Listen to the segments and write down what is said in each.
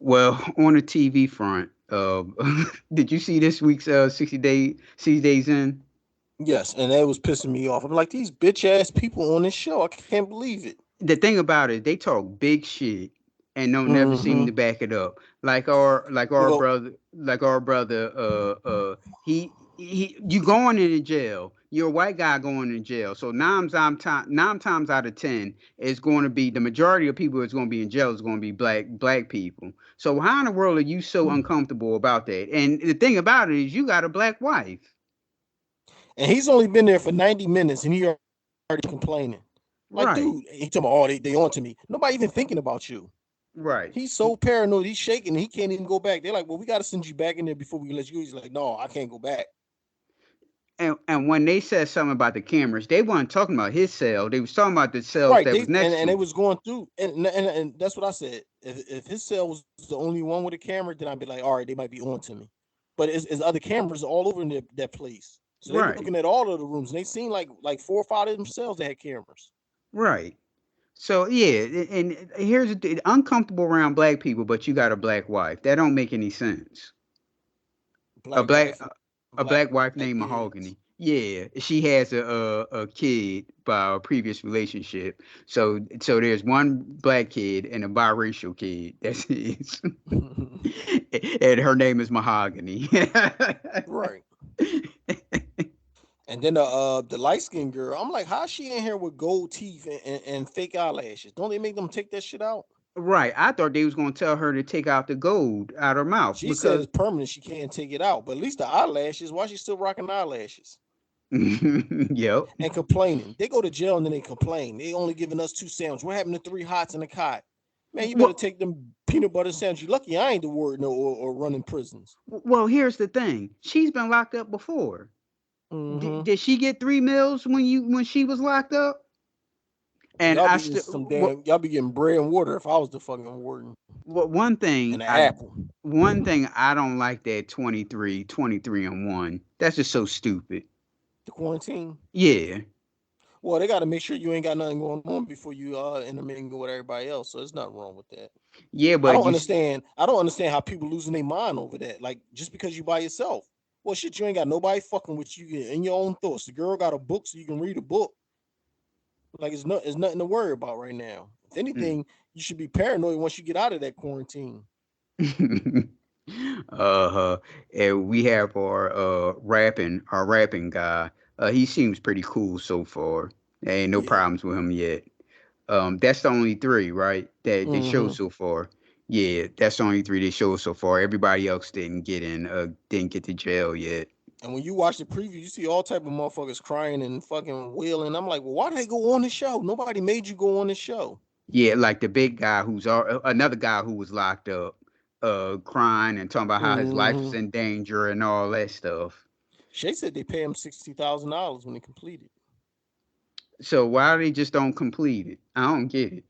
Well, on the TV front, did you see this week's 60 days in? Yes, and that was pissing me off. I'm like, these bitch ass people on this show. I can't believe it. The thing about it, they talk big shit and don't never seem Mm-hmm. to back it up. Like They our go, brother, he you going into jail. You're a white guy going to jail. So nine times out of 10, it's going to be the majority of people that's going to be in jail is going to be black people. So how in the world are you so uncomfortable about that? And the thing about it is you got a black wife. and he's only been there for 90 minutes and he already complaining. Like, dude, Right. he talking about, oh, they on to me. Nobody even thinking about you. Right. He's so paranoid. He's shaking. He can't even go back. They're like, well, we got to send you back in there before we let you. He's like, no, I can't go back. And when they said something about the cameras, they weren't talking about his cell. They was talking about the cells Right. that was next And to it him. was going through, and that's what I said. If his cell was the only one with a camera, then I'd be like, all right, they might be on to me. But it's other cameras all over in that place. So they were Right. looking at all of the rooms, and they seen like 4 or 5 of themselves that had cameras. Right. So yeah, and here's uncomfortable around black people, but you got a black wife. That don't make any sense. A Black black wife and a black black wife named kids. Mahogany. Yeah, she has a kid by a previous relationship. So there's one black kid and a biracial kid. That's his, and her name is Mahogany. Right. And then the light skinned girl, I'm like, how's she in here with gold teeth and fake eyelashes? Don't they make them take that shit out? Right. I thought they was gonna tell her to take out the gold out her mouth She said because it's permanent. She can't take it out. But at least the eyelashes, why she still rocking eyelashes yep. and complaining? They go to jail and then they complain. They only giving us 2 sandwiches. What happened to 3 hots and a cot? Man, you better Well, take them peanut butter sandwiches. You lucky I ain't the warden or running prisons. well, here's the thing. She's been locked up before. Mm-hmm. Did she get 3 meals when she was locked up? And Y'all I be getting still some damn. Y'all be getting bread and water if I was the fucking warden one and thing an I apple. one thing I don't like that 23 and 1. That's just so stupid. The quarantine. Yeah. Well, they got to make sure you ain't got nothing going on before you intermingle with everybody else. So there's nothing wrong with that. Yeah, I but don't understand. I don't understand how people losing their mind over that. Like just because you by yourself. Well, shit, you ain't got nobody fucking with you in your own thoughts. The girl got a book, so you can read a book. Like it's nothing to worry about right now. If mm. anything, you should be paranoid once you get out of that quarantine. uh-huh. And we have our rapping guy. He seems pretty cool so far. There ain't no Yeah. problems with him yet. That's the only three, right? That they showed Mm-hmm. so far. Yeah, that's the only three they showed so far. Everybody else didn't get to jail yet. And when you watch the preview, you see all type of motherfuckers crying and fucking wailing. I'm like, well, why did they go on the show? Nobody made you go on the show. Yeah, like the big guy another guy who was locked up, crying and talking about how his life Mm-hmm. is in danger and all that stuff. Shay said they pay him $60,000 when they completed. So why they just don't complete it? I don't get it.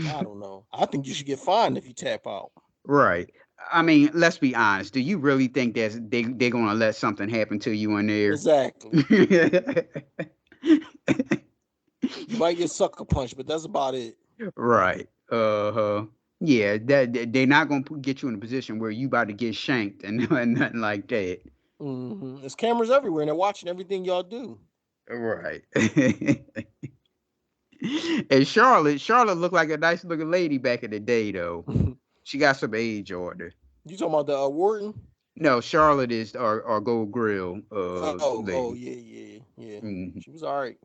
I don't know. I think you should get fined if you tap out. Right. I mean, let's be honest. Do you really think they're gonna let something happen to you in there? Exactly. You might get sucker punched, but that's about it. Right. Uh-huh. Yeah, they're not gonna get you in a position where you about to get shanked and, and nothing like that. There's cameras everywhere, and they're watching everything y'all do. Right. And Charlotte looked like a nice looking lady back in the day, though. You She got some age on her. talking about the warden? No, Charlotte is our gold grill Oh, lady. yeah. Hmm. She was all right.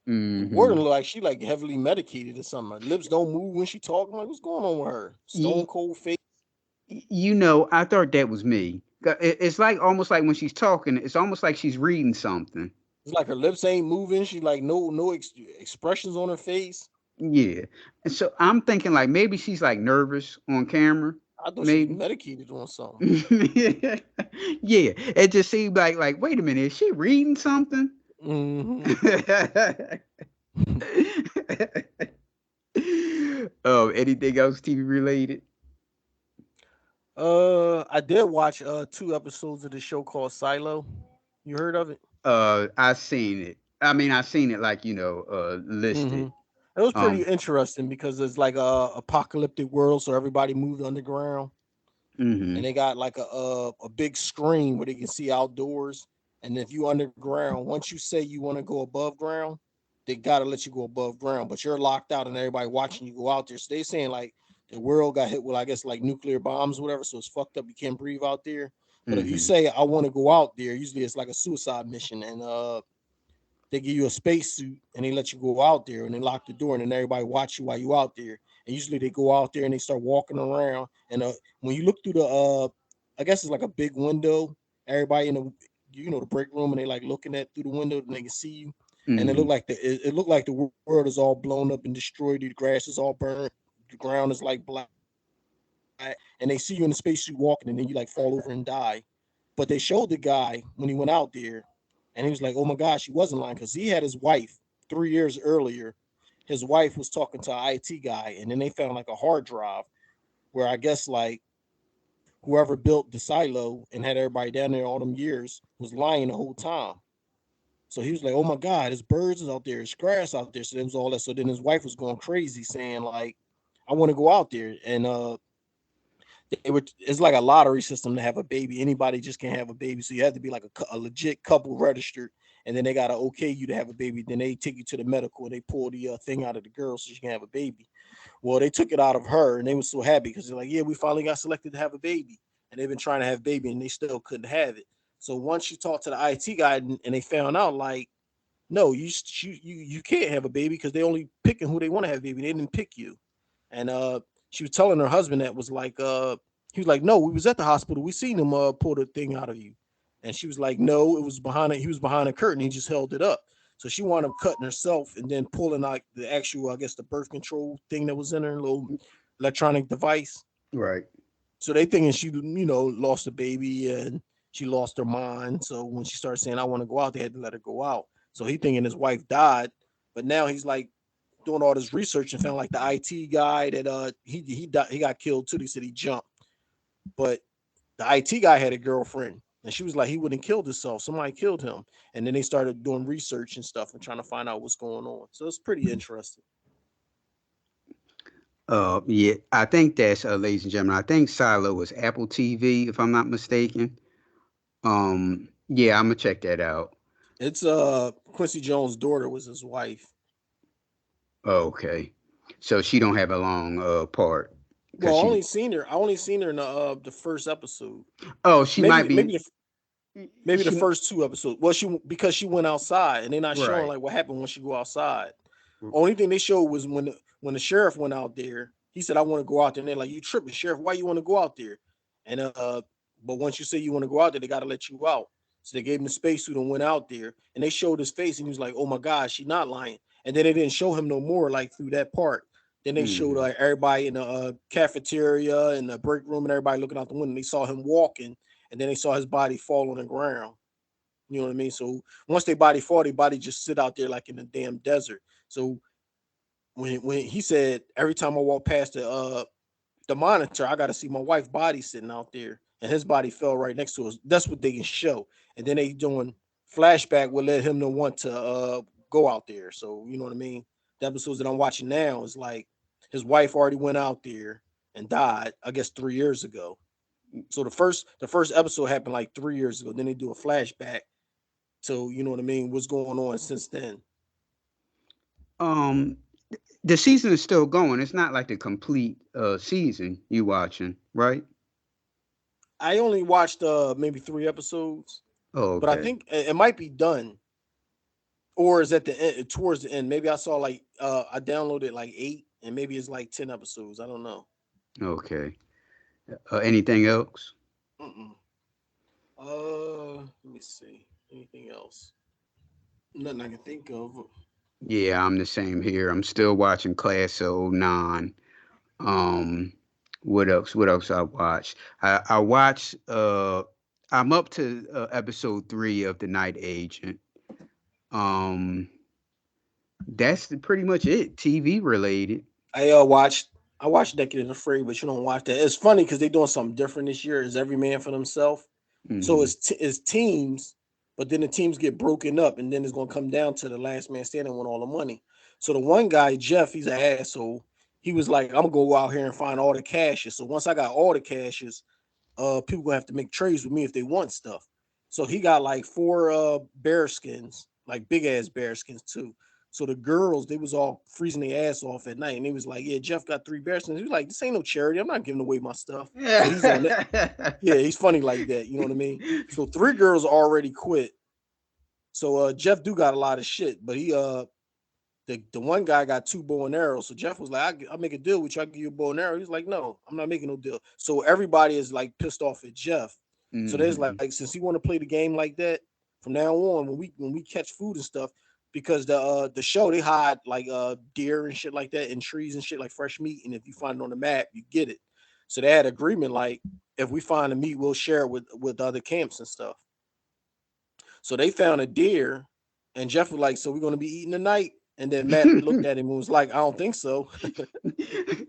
The warden Hmm. looked like she like heavily medicated or something. Her lips don't move when she talking. Like, what's going on with her? Stone cold face. I thought that was me. It's like almost like when she's talking, it's almost like she's reading something. It's like her lips ain't moving. She like no expressions on her face. Yeah. And so I'm thinking like maybe she's like nervous on camera. I thought she was Maybe. medicated on something. Yeah. It just seemed like wait a minute, is she reading something? Hmm Oh, anything else TV related? I did watch 2 episodes of the show called Silo. You heard of it? I seen it. I mean, I seen it like, Hmm listed. It was pretty Um. interesting because it's like a apocalyptic world, so everybody moved underground, and Mhm. they got like a big screen where they can see outdoors. And if you underground, once you say you want to go above ground, they gotta let you go above ground, but you're locked out and everybody watching you go out there. So they saying like the world got hit with, I guess, like nuclear bombs or whatever, so it's fucked up. You can't breathe out there. But if you Mhm. say I want to go out there, usually it's like a suicide mission, and they give you a spacesuit and they let you go out there and they lock the door and then everybody watch you while you out there. And usually they go out there and they start walking around. And when you look through the I guess it's like a big window. Everybody in the the break room and they like looking at through the window and they can see you. And Mhm. it looked like the world is all blown up and destroyed. The grass is all burnt. The ground is like black. And they see you in the spacesuit walking and then you like fall over and die. But they showed the guy when he went out there, and he was like, "Oh my gosh, he wasn't lying because he had his wife 3 years earlier. His wife was talking to an IT guy, and then they found like a hard drive where I guess like whoever built the silo and had everybody down there all them years was lying the whole time." So he was like, "Oh my God, there's birds out there, there's grass out there." So there was all that. So then his wife was going crazy, saying like, "I want to go out there," and it's like a lottery system to have a baby. Anybody just can't have a baby, so you have to be like a legit couple registered, and then they gotta okay you to have a baby. Then they take you to the medical and they pull the thing out of the girl so she can have a baby. Well, they took it out of her, and they were so happy because they're like, "Yeah, we finally got selected to have a baby," and they've been trying to have a baby, and they still couldn't have it. So once you talk to the IT guy, and they found out like, no, you can't have a baby because they only picking who they want to have a baby. They didn't pick you. And she was telling her husband that was like he was like, "No, we was at the hospital. We seen him pull the thing out of you." And she was like, "No, it was behind it. He was behind a curtain. He just held it up." So she wound up cutting herself and then pulling out the actual, I guess, the birth control thing that was in her little electronic device. Right. So they thinking she, lost a baby and she lost her mind. So when she started saying, "I want to go out," they had to let her go out. So he thinking his wife died, but now he's like doing all this research and found like the IT guy that he got killed too. They said he jumped, but the IT guy had a girlfriend. And she was like, he wouldn't killed himself. Somebody killed him. And then they started doing research and stuff and trying to find out what's going on. So it's pretty interesting. Yeah, I think that's ladies and gentlemen. I think Silo was Apple TV, if I'm not mistaken. Yeah, I'm gonna check that out. It's Quincy Jones' daughter was his wife. Okay, so she don't have a long part because Well, I she. only seen her. I only seen her in the first episode. Oh, she might Maybe be. maybe the She first two episodes. Well, she because she went outside and they're not showing right. like what happened when she go outside. Only thing they showed was when the sheriff went out there. He said, "I want to go out there." And they're like, "You tripping, sheriff? Why you want to go out there?" And but once you say you want to go out there, they got to let you out. So they gave him the spacesuit and went out there. And they showed his face, and he was like, "Oh my God, she's not lying." And then they didn't show him no more like through that part. Then they showed Hmm. like everybody in the cafeteria and the break room and everybody looking out the window. They saw him walking, and then they saw his body fall on the ground. You know what I mean? So once they body fall, their body just sit out there like in the damn desert. So when he said every time I walk past the monitor, I got to see my wife's body sitting out there, and his body fell right next to us. That's what they can show, and then they doing flashback will let him to want to go out there. So you know what I mean. The episodes that I'm watching now is like his wife already went out there and died, I guess 3 years ago. So the first episode happened like 3 years ago. Then they do a flashback. So you know what I mean. What's going on since then? Um, the season is still going. It's not like the complete season you watching, right? I only watched maybe 3 episodes, Oh, but I okay. think it might be done, or is at the end, towards the end. Maybe I saw like I downloaded like 8, and maybe it's like 10 episodes. I don't know. Okay. Anything else? Mm-mm. Let me see. Anything else? Nothing I can think of. Yeah, I'm the same here. I'm still watching Class of '09. Um, what else? What else I watched? I watched. I'm up to episode 3 of The Night Agent. Um, that's pretty much it. TV related. I watched Naked and Afraid, but you don't watch that. It's funny because they're doing something different this year. Is every man for themselves? So Hmm. it's teams, but then the teams get broken up, and then it's gonna come down to the last man standing with all the money. So the one guy, Jeff, he's an asshole. He was like, I'm gonna go out here and find all the caches. So once I got all the caches, people gonna have to make trades with me if they want stuff. So he got like 4 bear skins, like big ass bear skins too. So the girls, they was all freezing their ass off at night, and they was like, "Yeah, Jeff got 3 bear skins." He was like, "This ain't no charity. I'm not giving away my stuff." So he's on that. Yeah, he's funny like that. You know what I mean? So 3 girls already quit. So Jeff do got a lot of shit, but the one guy got 2 bow and arrows. So Jeff was like, I'll make a deal with you. I'll give you a bow and arrow. He's like, no, I'm not making no deal. So everybody is like pissed off at Jeff. So there's Mhm. like, since he want to play the game like that, from now on, when we catch food and stuff, because the show they hide like deer and shit like that in trees and shit like fresh meat. And if you find it on the map, you get it. So they had agreement like if we find the meat, we'll share it with other camps and stuff. So they found a deer, and Jeff was like, "So we're gonna be eating tonight?" And then Matt looked at him and was like, "I don't think so."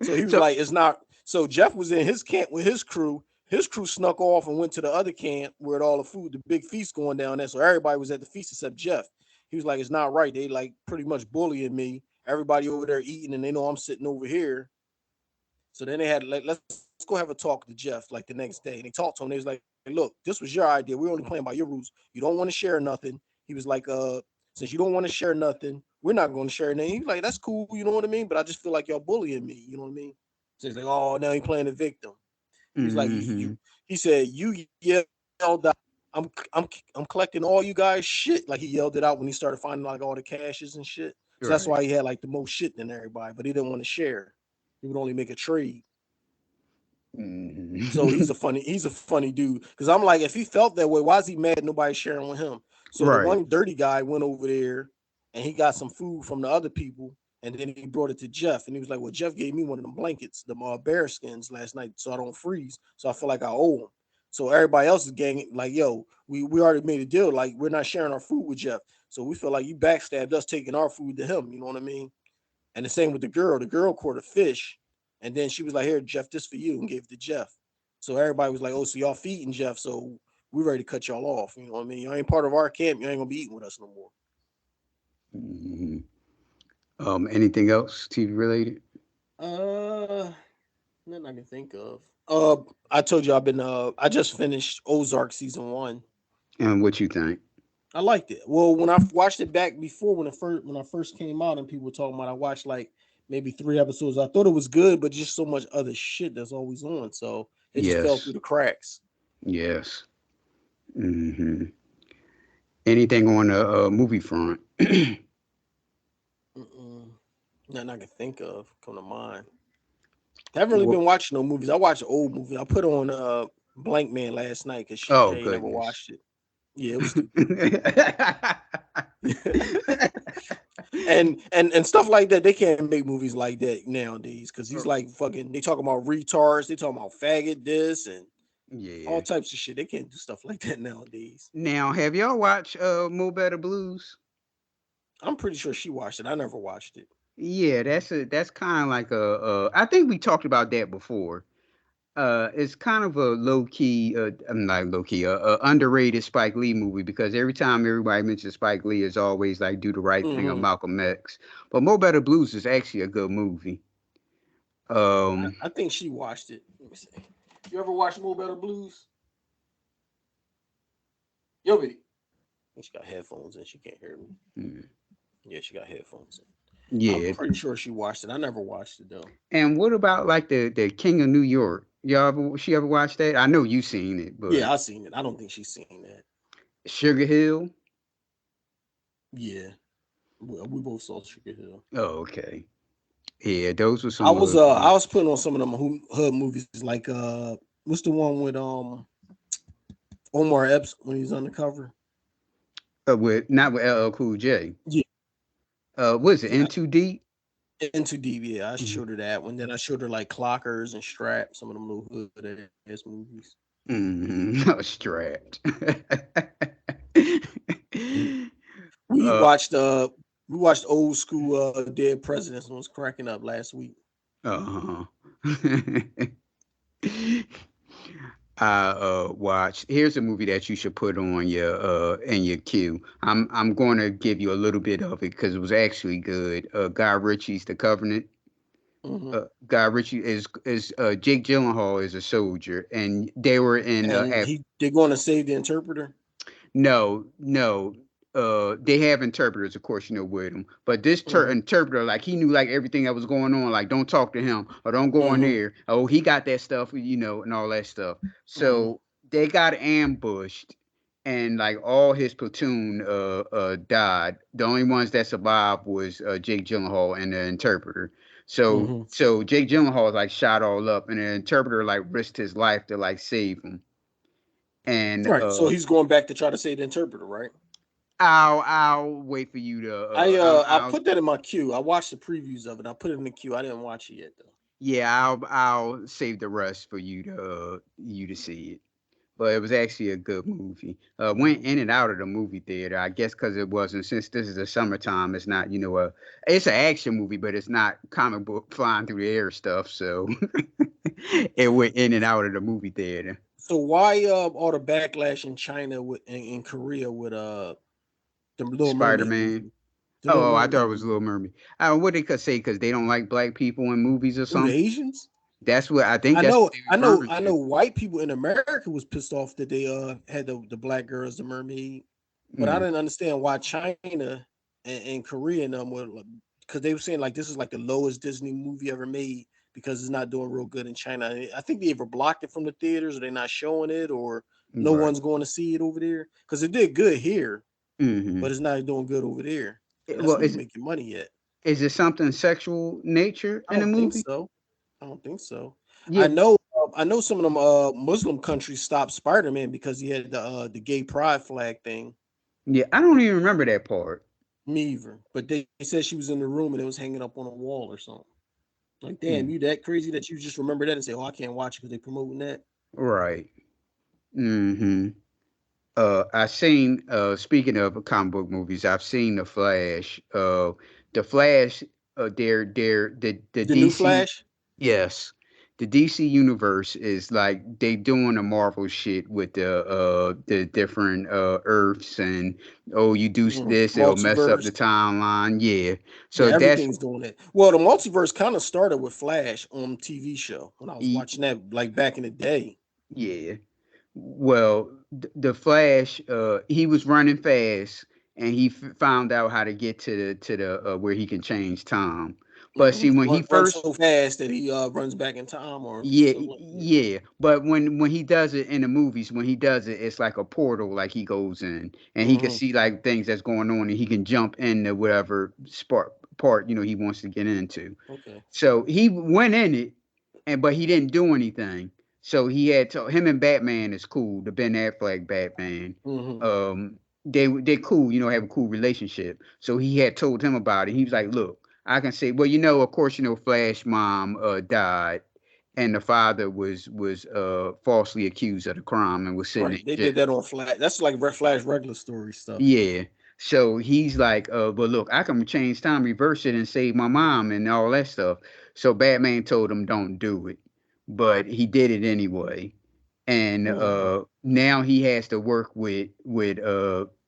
So he was So like, "It's not." So Jeff was in his camp with his crew. His crew snuck off and went to the other camp where all the food, the big feast going down there. So everybody was at the feast except Jeff. He was like, "It's not right. They like pretty much bullying me. Everybody over there eating, and they know I'm sitting over here." So then they had like, let's go have a talk to Jeff like the next day. And they talked to him. They was like, look, this was your idea. We're only playing by your rules. You don't want to share nothing. He was like, since you don't want to share nothing, we're not going to share anything. He was like, that's cool, you know what I mean? But I just feel like y'all bullying me, you know what I mean? So he's like, oh, now he playing the victim. He's like, you mhm. he said, you yelled out, I'm collecting all you guys shit. Like he yelled it out when he started finding like all the caches and shit. So that's Right. why he had like the most shit than everybody, but he didn't want to share. He would only make a trade. So Mhm. he's a funny dude. Because I'm like, if he felt that way, why is he mad nobody sharing with him? So the Right. one dirty guy went over there and he got some food from the other people, and then he brought it to Jeff, and he was like, "Well, Jeff gave me one of them blankets, the bear skins last night, so I don't freeze. So I feel like I owe him." So everybody else is gang like, "Yo, we already made a deal. Like we're not sharing our food with Jeff. So we feel like you backstabbed us taking our food to him. You know what I mean?" And the same with the girl. The girl caught a fish, and then she was like, "Here, Jeff, this for you," and gave it to Jeff. So everybody was like, "Oh, so y'all feeding Jeff? So we ready to cut y'all off? You know what I mean? You ain't part of our camp. You ain't gonna be eating with us no more." Mhm. Anything else TV related? Uh, Nothing I can think of. I told you I've been. I just finished Ozark season 1. And what you think? I liked it. Well, when I watched it back before when I first came out and people were talking about, I watched like maybe 3 episodes. I thought it was good, but just so much other shit that's always on, so it just fell through Yes. the cracks. Yes. Hmm. Anything on the movie front? Mm-mm. Nothing I can think of come to mind. I haven't really Well, been watching no movies. I watch old movies. I put on Blank Man last night because oh Shay never goodness. watched it. Yeah, it was stupid. And stuff like that. They can't make movies like that nowadays because he's like fucking. They talking about retards. They talking about faggot this and all Yeah. types of shit. They can't do stuff like that nowadays. Now, have y'all watched Mo Better Blues? I'm pretty sure she watched it. I never watched it. Yeah, that's kind of like I think we talked about that before. It's kind of a low key, I'm not low key, underrated Spike Lee movie because every time everybody mentions Spike Lee, it's always like Do the Right Thing or Hmm. Malcolm X. But Mo Better Blues is actually a good movie. Um, I think she watched it. Let me see. You ever watch More Better Blues? Yo, baby. She got headphones and she can't hear me. mm, Yeah, she got headphones in. I'm yeah. pretty sure she watched it. I never watched it though. And what about like the King of New York? She ever watched that? I know you seen it, but Yeah, I seen it. I don't think she's seen that. Sugar Hill. Yeah, we both saw Sugar Hill. Oh, okay. Yeah, those were I some was good. I was putting on some of them hood movies like what's the one with Omar Epps when he's undercover? With not with LL Cool J. Yeah, What is it? yeah. In Too Deep? Into deep, yeah. I Mhm. showed her that one. Then I showed her like Clockers and Straps, some of them little hood ass movies. Strapped. We uh, watched uh we watched old school Dead Presidents and was cracking up last week. uh-huh. I watched. Here's a movie that you should put on your in your queue. I'm going to give you a little bit of it because it was actually good. Guy Ritchie's The Covenant. Hmm. Guy Ritchie is Jake Gyllenhaal is a soldier, and they were in And they're going to save the interpreter. no, no. They have interpreters, of course, with them. But this Hmm. interpreter, like he knew like everything that was going on. Like, don't talk to him or don't go in Hmm. there. Oh, he got that stuff, and all that stuff. Hmm. So they got ambushed, and like all his platoon died. The only ones that survived was Jake Gyllenhaal and the interpreter. So Hmm. so Jake Gyllenhaal like shot all up, and the interpreter like risked his life to like save him. And Right. So he's going back to try to save the interpreter, right? I'll wait for you to I I'll put that in my queue. I watched the previews of it. I put it in the queue. I didn't watch it yet though. yeah, I'll save the rest for you to see it. But it was actually a good movie. Went Hmm. in and out of the movie theater, I guess, because it wasn't, since this is the summertime. It's not, it's an action movie, but it's not comic book flying through the air stuff. So it went in and out of the movie theater. So why all the backlash in China with in Korea with the Little Spider Mermaid Man. movie? The Little Oh, I thought it Mermaid was movie. Little Mermaid. What they could say because they don't like black people in movies or Who, the something. Asians? That's what I think. That's what they referring I to. know. White people in America was pissed off that they had the black girls, the mermaid, but I Mm, didn't understand why China and Korea and them were, because they were saying like this is like the lowest Disney movie ever made because it's not doing real good in China. I think they either blocked it from the theaters or they're not showing it or no right. one's going to see it over there because it did good here, Hmm. but it's not doing good over there, and that's Well, where you make your money at. is it something sexual nature I in the don't think movie? so. I don't think so. Yeah, I know some of them Muslim countries stopped Spider-Man because he had the gay pride flag thing. yeah. I don't even remember that part. Me either. But they said she was in the room and it was hanging up on a wall or something. Like, damn, Mm, you that crazy that you just remember that and say, "Oh, I can't watch it because they promoting that." right. Hmm. I seen. Speaking of comic book movies, I've seen the Flash. The Flash. The The new DC. Flash. Yes, the DC universe is like they doing the Marvel shit with the different Earths, and oh, you do this, it'll mess up the Multiverse. timeline. Yeah, Yeah, so that's everything's doing it. Well, the multiverse kind of started with Flash on TV show when I was y- watching that like back in the day. yeah. Well, the Flash, he was running fast, and he found out how to get to the where he can change time. But see, when he Run first so fast that he runs back in time or yeah, something like that. yeah. But when he does it in the movies, when he does it, it's like a portal, like he goes in, and he can Hmm. see like things that's going on, and he can jump into whatever spark part he wants to get into. Okay. So he went in it, and but he didn't do anything. So he had to him and Batman is cool. The Ben Affleck Batman, Hmm. they cool. Have a cool relationship. So he had told him about it. He was like, "Look, I can say, well, of course, Flash mom died, and the father was falsely accused of the crime and was sitting in Right. They jail. did that on Flash. That's like Flash regular story stuff. Yeah. So he's like, but look, I can change time, reverse it, and save my mom and all that stuff. So Batman told him don't do it, but he did it anyway. And Hmm. now he has to work with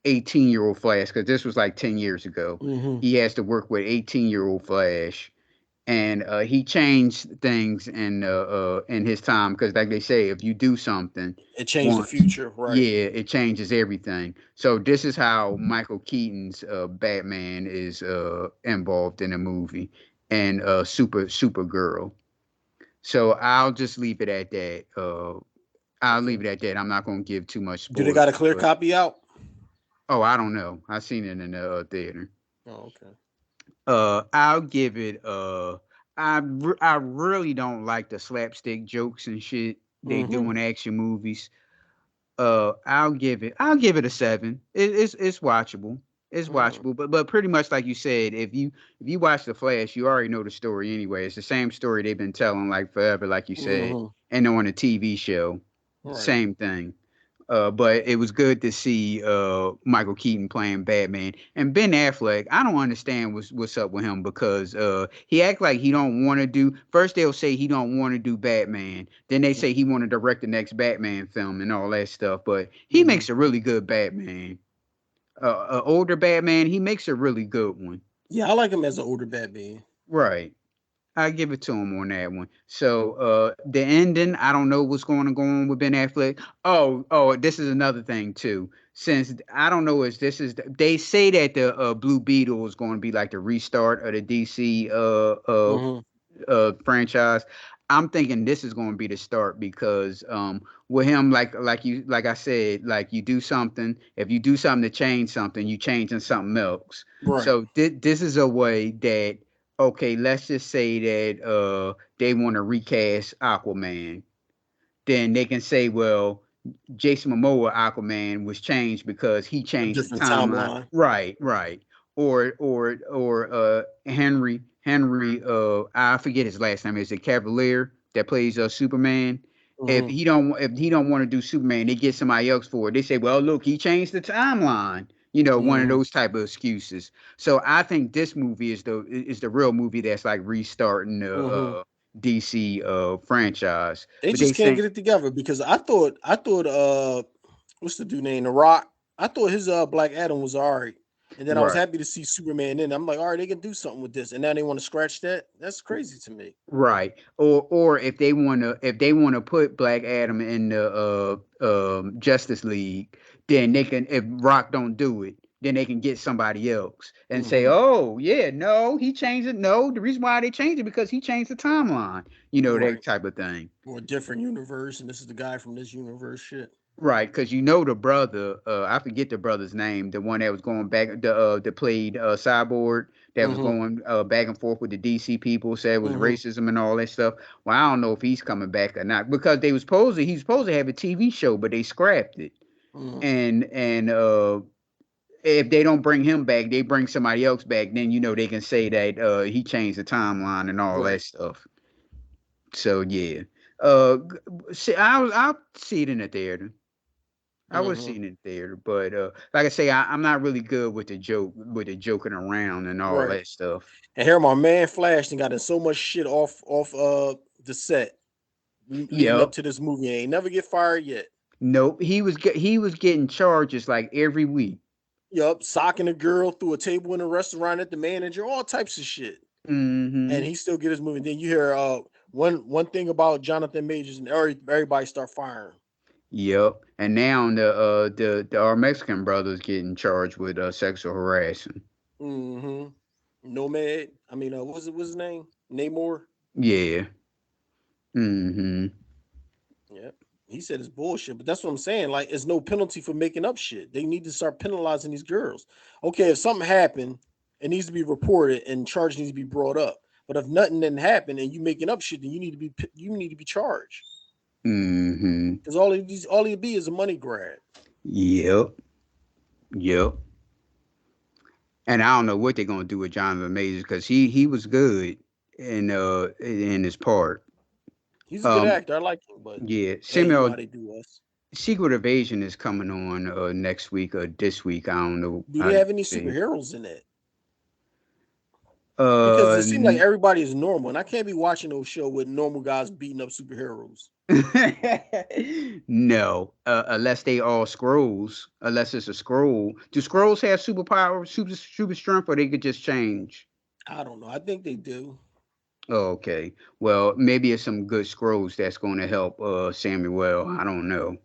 18-year-old Flash because this was like 10 years ago. Hmm. He has to work with 18-year-old Flash, and he changed things in his time because, like they say, if you do something It changed the once, future. Right. yeah, it changes everything. So this is how Michael Keaton's Batman is involved in the movie, and Supergirl. So I'll just leave it at that. I'll leave Okay. it at that. I'm not gonna give too much Do they got a spoilers, clear but copy out? oh, I don't know. I seen it in the theater. Oh, okay. I'll give it. I really don't like the slapstick jokes and shit they do Hmm. in action movies. I'll give it a 7. It's watchable. It's Hmm. watchable, but pretty much like you said, if you watch The Flash, you already know the story anyway. It's the same story they've been telling like forever, like you said, Hmm. and on a TV show, Right. same thing. But it was good to see Michael Keaton playing Batman. And Ben Affleck, I don't understand what's up with him, because he act like he don't want to do. First they'll say he don't want to do Batman, then they say he want to direct the next Batman film and all that stuff. But he Mm-hmm. makes a really good Batman. Older Batman, he makes a really good one. Yeah, I like him as an older Batman. Right. I give it to him on that one. So the ending, I don't know what's going to go on with Ben Affleck. Oh, this is another thing too. Since I don't know if this is, they say that the Blue Beetle is going to be like the restart of the DC Mm-hmm. franchise. I'm thinking this is going to be the start, because with him, like I said, like you do something, if you do something to change something, you changing something else. Right. So this is a way that, okay, let's just say that they want to recast Aquaman, then they can say, well, Jason Momoa Aquaman was changed because he A changed the different timeline. timeline. Right, right. Or Henry I forget his last name. Is it Cavalier that plays Superman? Mm-hmm. If he don't want to do Superman, they get somebody else for it. They say, well, look, he changed the timeline. One of Mm-hmm. those type of excuses. So I think this movie is the real movie that's like restarting the Mm-hmm. DC franchise. They But they just can't saying get it together because I thought what's the dude name? The Rock. I thought his Black Adam was alright. And then I was right. happy to see Superman in. I'm like, all right, they can do something with this. And now they want to scratch that. That's crazy to me. Right. Or if they wanna put Black Adam in the Justice League, then they can, if Rock don't do it, then they can get somebody else and say, Mm-hmm. oh yeah, no, he changed it. No, the reason why they changed it because he changed the timeline. That Right. type of thing. Or a different universe, and this is the guy from this universe shit. Right, because the brother, I forget the brother's name, the one that was going back, that played Cyborg, that was Mm-hmm. going back and forth with the DC people, said it was Mm-hmm. racism and all that stuff. Well, I don't know if he's coming back or not, because he's supposed to have a TV show, but they scrapped it. Mm-hmm. And if they don't bring him back, they bring somebody else back. Then they can say that he changed the timeline and all Right. that stuff. So yeah, see, I'll see it in the theater. I was Mm-hmm. seeing it in theater, but like I say, I'm not really good with the joking around and all Right. that stuff. And here my man Flash and got in so much shit off the set leading up Yep. to this movie. He ain't never get fired yet. Nope. He was getting charges like every week. Yup, socking a girl through a table in a restaurant at the manager, all types of shit. And Hmm. he still get his movie. Then you hear one thing about Jonathan Majors and everybody start firing. Yep. And now the our Mexican brothers getting charged with sexual harassment. Mm-hmm. Nomad. I mean, what's his name? Namor. Yeah. Hmm. Yeah. He said it's bullshit, but that's what I'm saying. Like, it's no penalty for making up shit. They need to start penalizing these girls. Okay, if something happened, it needs to be reported and charge needs to be brought up. But if nothing didn't happen and you making up shit, then you need to be charged. Hmm. Because all it be is a money grab. Yep. Yep. And I don't know what they're gonna do with Jonathan Majors, because he was good in his part. He's a good Um, actor. I like him, but yeah, hey, you know Samuel how they do us. Secret Invasion is coming on next week or this week. I don't know. Do I they have didn't any see. superheroes in it? Because Uh, it seems like everybody is normal, and I can't be watching no show with normal guys beating up superheroes. no, unless they all scrolls. Unless it's a scroll. Do scrolls have superpower, super strength, or they could just change? I don't know. I think they do. Oh, okay. Well, maybe it's some good scrolls that's going to help Samuel. I don't know.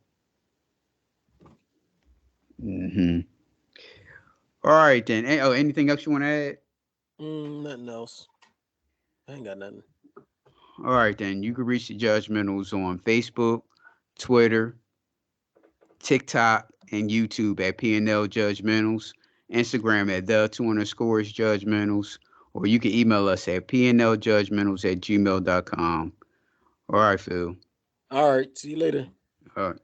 Hmm. All right then. Oh, anything else you want to add? Nothing else. I ain't got nothing. All right then. You can reach the Judgementals on Facebook, Twitter, TikTok, and YouTube at PNL Judgementals, Instagram at the two underscores Judgementals, or you can email us at pnljudgementals@gmail.com. All right, Phil. All right. See you later. All right.